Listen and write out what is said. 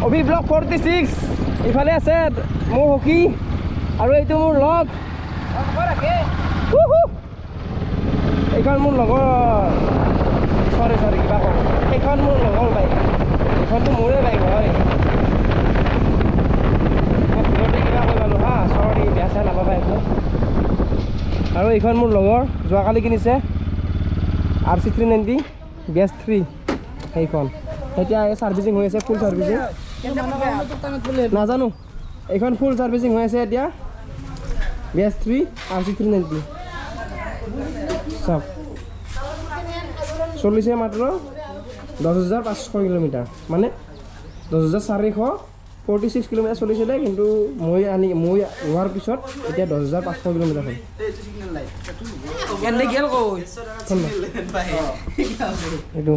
অভি blog 46 ইফালে আছে মোৰ হকি আৰু এইটো মোৰ লগ এইখন মোৰ লগৰ সৰি কিবা কওঁ এইখন মোৰ লগৰ বাইক এইখনটো মোৰে বাইক হয় ভুলতে কিবা কৈ পালোঁ হা চৰি বেয়া চেয়া নাপাবা এইখন আৰু এইখন মোৰ লগৰ যোৱাকালি কিনিছে RC 390 বেছ 3 সেইখন এতিয়া ছাৰ্ভিচিং হৈ আছে ফুল ছাৰ্ভিচিং নাজানো এইখন ফুল ছাৰ্ভিচিং হৈ আছে এতিয়া বেছ 3 RC 390 চব চলিছে মাত্ৰ 10,500 কিলোমিটাৰ মানে 10,446 কিলোমিটাৰ চলিছিলে কিন্তু মই হোৱাৰ পিছত এতিয়া 10,500 কিলোমিটাৰ হ'ল এইটো